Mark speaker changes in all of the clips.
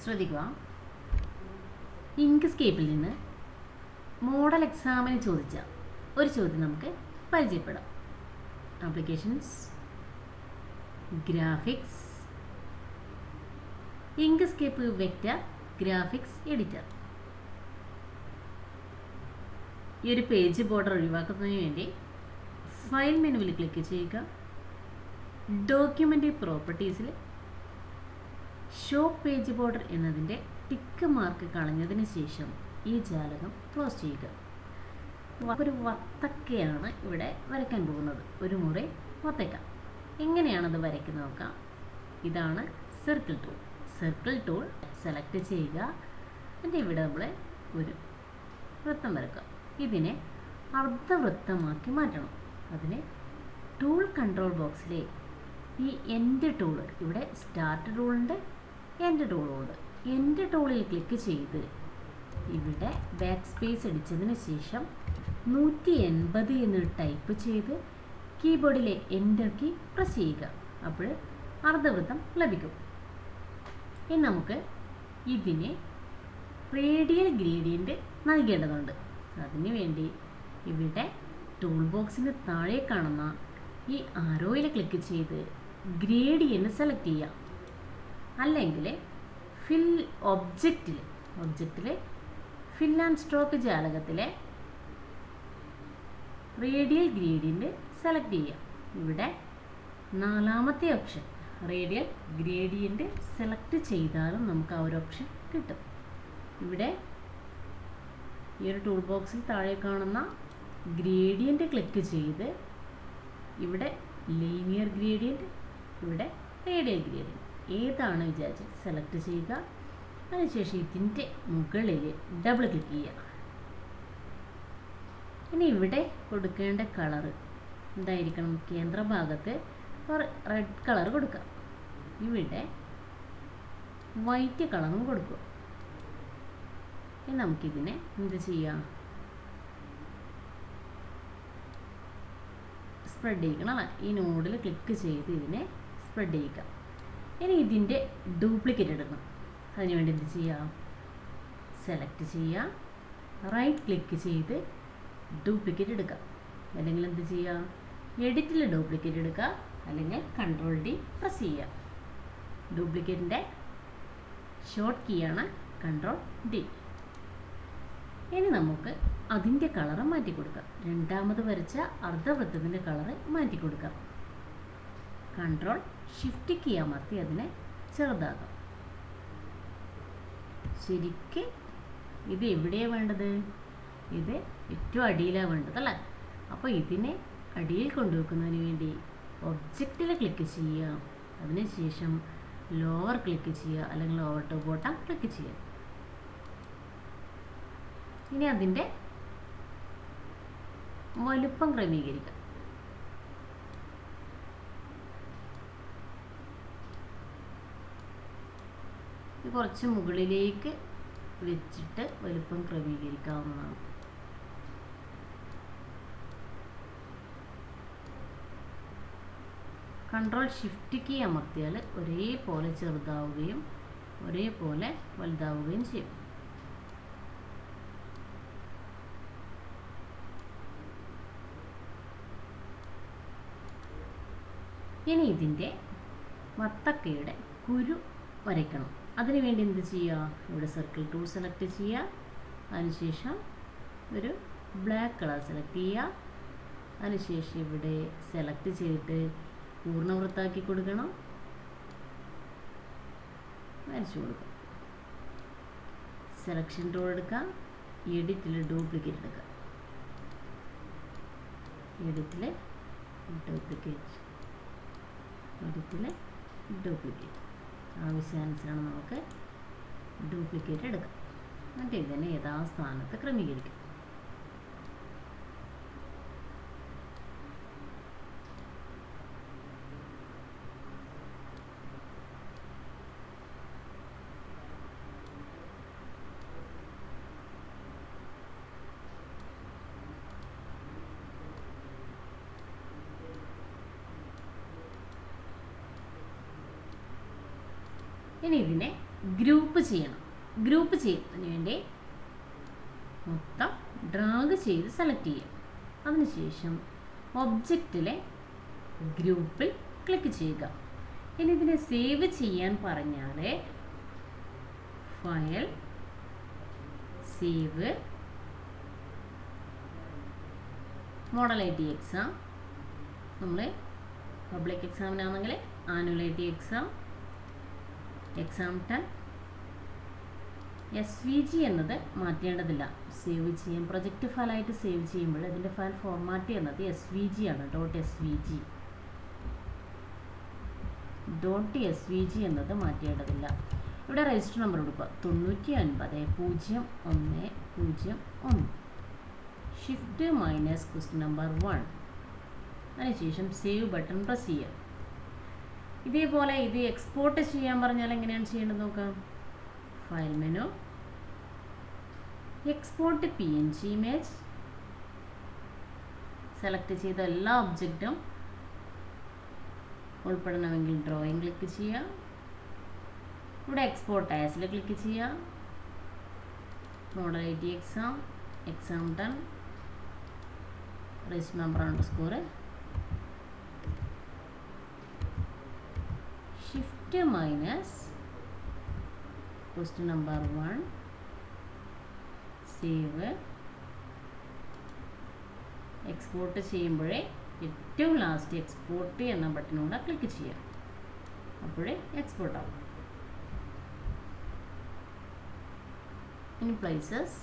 Speaker 1: ശ്രദ്ധിക്കുക. ഇങ്ക്സ്കേപ്പിൽ നിന്ന് മോഡൽ എക്സാമിന് ചോദിച്ച ഒരു ചോദ്യം നമുക്ക് പരിചയപ്പെടാം. Applications, graphics, Inkscape vector graphics editor. ഈ ഒരു പേജ് ബോർഡർ ഒഴിവാക്കുന്നതിന് വേണ്ടി ഫയൽ മെനുവിൽ ക്ലിക്ക് ചെയ്യുക. ഡോക്യുമെൻ്റ് പ്രോപ്പർട്ടീസിൽ ഷോ പേജ് ബോർഡർ എന്നതിൻ്റെ ടിക്ക് മാർക്ക് കളഞ്ഞതിന് ശേഷം ഈ ജാലകം ക്ലോസ് ചെയ്യുക. ഒരു വത്തക്കയാണ് ഇവിടെ വരയ്ക്കാൻ പോകുന്നത്. ഒരു മുറി വത്തക്ക. എങ്ങനെയാണത് വരയ്ക്കുന്നത് നോക്കാം. ഇതാണ് circle tool. Circle tool select ചെയ്യുക. എന്നിട്ട് ഇവിടെ നമ്മൾ ഒരു വൃത്തം വരയ്ക്കുക. ഇതിനെ അർദ്ധവൃത്തമാക്കി മാറ്റണം. അതിന് ടൂൾ കൺട്രോൾ ബോക്സിലെ ഈ എൻഡ് ടൂൾ, ഇവിടെ സ്റ്റാർട്ട് ടൂളുണ്ട്, എൻഡ് ടൂളുണ്ട്. എൻഡ് ടൂളിൽ ക്ലിക്ക് ചെയ്ത് ഇവിടെ ബാക്ക് സ്പേസ് അടിച്ചതിന് ശേഷം 180 എന്ന് ടൈപ്പ് ചെയ്ത് കീബോർഡിലെ എൻ്റർ കീ പ്രസ് ചെയ്യുക. അപ്പോൾ അർദ്ധവൃത്തം ലഭിക്കും. ഇനി നമുക്ക് ഇതിനെ റേഡിയൽ ഗ്രേഡിയൻ്റ് നൽകേണ്ടതുണ്ട്. അതിനു വേണ്ടി ഇവിടെ ടൂൾ ബോക്സിന് താഴെ കാണുന്ന ഈ ആരോയിൽ ക്ലിക്ക് ചെയ്ത് ഗ്രേഡിയൻ്റ് സെലക്ട് ചെയ്യുക. അല്ലെങ്കിൽ ഫിൽ ഒബ്ജക്റ്റിൽ ഫിൽ ആൻഡ് സ്ട്രോക്ക് ജാലകത്തിലെ റേഡിയൽ ഗ്രേഡിയൻ്റ് സെലക്ട് ചെയ്യുക. ഇവിടെ 4ാമത്തെ ഓപ്ഷൻ റേഡിയൽ ഗ്രേഡിയൻ്റ് സെലക്ട് ചെയ്താലും നമുക്ക് ആ ഒരു ഓപ്ഷൻ കിട്ടും. ഇവിടെ ഈ ഒരു ടൂൾ ബോക്സിൽ താഴെ കാണുന്ന ഗ്രേഡിയൻ്റ് ക്ലിക്ക് ചെയ്ത് ഇവിടെ ലീനിയർ ഗ്രേഡിയൻ്റ്, ഇവിടെ റേഡിയൽ ഗ്രേഡിയൻ്റ് ഏതാണ് വിചാരിച്ച് സെലക്ട് ചെയ്യുക. അതിനുശേഷം ഇതിൻ്റെ മുകളിൽ ഡബിൾ ക്ലിക്ക് ചെയ്യുക. ഇനി ഇവിടെ കൊടുക്കേണ്ട കളറ് എന്തായിരിക്കണം? കേന്ദ്രഭാഗത്ത് റെഡ് കളർ കൊടുക്കുക. ഇവിടെ വൈറ്റ് കളറും കൊടുക്കുക. ഇനി നമുക്കിതിനെ എന്ത് ചെയ്യാം? സ്പ്രെഡ് ചെയ്യിക്കണം അല്ലേ? ഈ നോഡിൽ ക്ലിക്ക് ചെയ്ത് ഇതിനെ സ്പ്രെഡ് ചെയ്യുക. ഇനി ഇതിൻ്റെ ഡ്യൂപ്ലിക്കേറ്റ് എടുക്കണം. അതിനുവേണ്ടി എന്ത് ചെയ്യുക? സെലക്ട് ചെയ്യുക, റൈറ്റ് ക്ലിക്ക് ചെയ്ത് ഡ്യൂപ്ലിക്കേറ്റ് എടുക്കുക. അല്ലെങ്കിൽ എന്ത് ചെയ്യുക? എഡിറ്റിൽ ഡ്യൂപ്ലിക്കേറ്റ് എടുക്കുക, അല്ലെങ്കിൽ കൺട്രോൾ ഡി പ്രസ് ചെയ്യുക. ഡ്യൂപ്ലിക്കേറ്റിൻ്റെ ഷോർട്ട് കീയാണ് കൺട്രോൾ ഡി. ഇനി നമുക്ക് അതിൻ്റെ കളറ് മാറ്റി കൊടുക്കാം. രണ്ടാമത് വരച്ച അർദ്ധവൃത്തത്തിൻ്റെ കളറ് മാറ്റി കൊടുക്കാം. കൺട്രോൾ ഷിഫ്റ്റ് കീ അമർത്തി അതിനെ ചെറുതാക്കാം. ശരിക്ക് ഇത് എവിടെയാണ് വേണ്ടത്? ഇത് ഏറ്റവും അടിയിലാണ് വേണ്ടത് അല്ലേ? അപ്പോൾ ഇതിനെ അടിയിൽ കൊണ്ടുവെക്കുന്നതിന് വേണ്ടി ഒബ്ജക്റ്റിൽ ക്ലിക്ക് ചെയ്യുക. അതിനുശേഷം ലോവർ ക്ലിക്ക് ചെയ്യുക, അല്ലെങ്കിൽ ലോവർ ടു ബോട്ടം ക്ലിക്ക് ചെയ്യുക. ഇനി അതിൻ്റെ വലുപ്പം ക്രമീകരിക്കുക. കുറച്ച് മുകളിലേക്ക് വെച്ചിട്ട് വലുപ്പം ക്രമീകരിക്കാവുന്നതാണ്. കൺട്രോൾ ഷിഫ്റ്റ് കീ അമർത്തിയാൽ ഒരേപോലെ ചെറുതാവുകയും ഒരേപോലെ വലുതാവുകയും ചെയ്യും. ഇനി ഇതിൻ്റെ വത്തക്കയുടെ കുരു വരയ്ക്കണം. അതിനുവേണ്ടി എന്ത് ചെയ്യുക? ഇവിടെ സർക്കിൾ ടൂൾ സെലക്ട് ചെയ്യുക. അതിനുശേഷം ഒരു ബ്ലാക്ക് കളർ സെലക്ട് ചെയ്യുക. അതിനുശേഷം ഇവിടെ സെലക്ട് ചെയ്തിട്ട് പൂർണ്ണവൃത്താക്കി കൊടുക്കണം. വരച്ചു കൊടുക്കുക. സെലക്ഷൻ ടൂൾ എടുക്കുക. എഡിറ്റിൽ ഡ്യൂപ്ലിക്കേറ്റ് എടുക്കുക. എഡിറ്റിൽ ഡ്യൂപ്ലിക്കേറ്റ് ആവശ്യാനുസരണം നമുക്ക് ഡ്യൂപ്ലിക്കേറ്റ് എടുക്കാം. എന്നിട്ട് ഇതിനെ യഥാസ്ഥാനത്ത് ക്രമീകരിക്കും. ഇനി ഇതിനെ ഗ്രൂപ്പ് ചെയ്യണം. ഗ്രൂപ്പ് ചെയ്യുന്നതിന് വേണ്ടി മൊത്തം ഡ്രാഗ് ചെയ്ത് സെലക്ട് ചെയ്യുക. അതിനുശേഷം ഒബ്ജക്റ്റിലെ ഗ്രൂപ്പിൽ ക്ലിക്ക് ചെയ്യുക. ഇനി ഇതിനെ സേവ് ചെയ്യാൻ പറഞ്ഞാൽ file, save, model I T exam, നമ്മൾ പബ്ലിക് എക്സാമിനാണെങ്കിൽ annual I T exam, exam 10, SVG എന്നത് മാറ്റേണ്ടതില്ല. സേവ് ചെയ്യാൻ പ്രൊജക്റ്റ് ഫയലായിട്ട് സേവ് ചെയ്യുമ്പോൾ അതിൻ്റെ ഫയൽ ഫോർമാറ്റ് ചെയ്യുന്നത് SVG ആണ്. .svg എന്നത് മാറ്റേണ്ടതില്ല. ഇവിടെ രജിസ്റ്റർ നമ്പർ കൊടുക്കുക 990101. Shift minus question number 1. അതിനുശേഷം സേവ് ബട്ടൺ പ്രസ് ചെയ്യുക. ഇതേപോലെ ഇത് എക്സ്പോർട്ട് ചെയ്യാൻ പറഞ്ഞാൽ എങ്ങനെയാണ് ചെയ്യേണ്ടത് നോക്കാം. File menu, export PNG image, select ചെയ്ത എല്ലാ ഒബ്ജക്റ്റും ഉൾപ്പെടണമെങ്കിൽ ഡ്രോയിങ് ക്ലിക്ക് ചെയ്യുക. ഇവിടെ എക്സ്പോർട്ട് ആസിൽ ക്ലിക്ക് ചെയ്യുക. Model I T exam, exam 10, register number _ shift minus question number 1, save. Export ചെയ്യുമ്പോഴേ ഏറ്റവും ലാസ്റ്റ് എക്സ്പോർട്ട് എന്ന ബട്ടണിലൂടെ ക്ലിക്ക് ചെയ്യാം. അപ്പോഴേ എക്സ്പോർട്ട് ആവും. In places,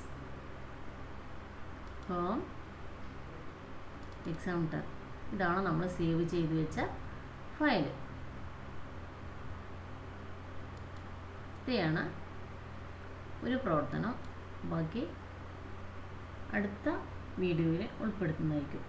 Speaker 1: home, exam 10. ഇതാണ് നമ്മൾ സേവ് ചെയ്ത് വെച്ച ഫയൽ. ഇതാണ് ഒരു പ്രവർത്തനം. ബാക്കി അടുത്ത വീഡിയോയിൽ ഉൾപ്പെടുത്തുന്നതായിരിക്കും.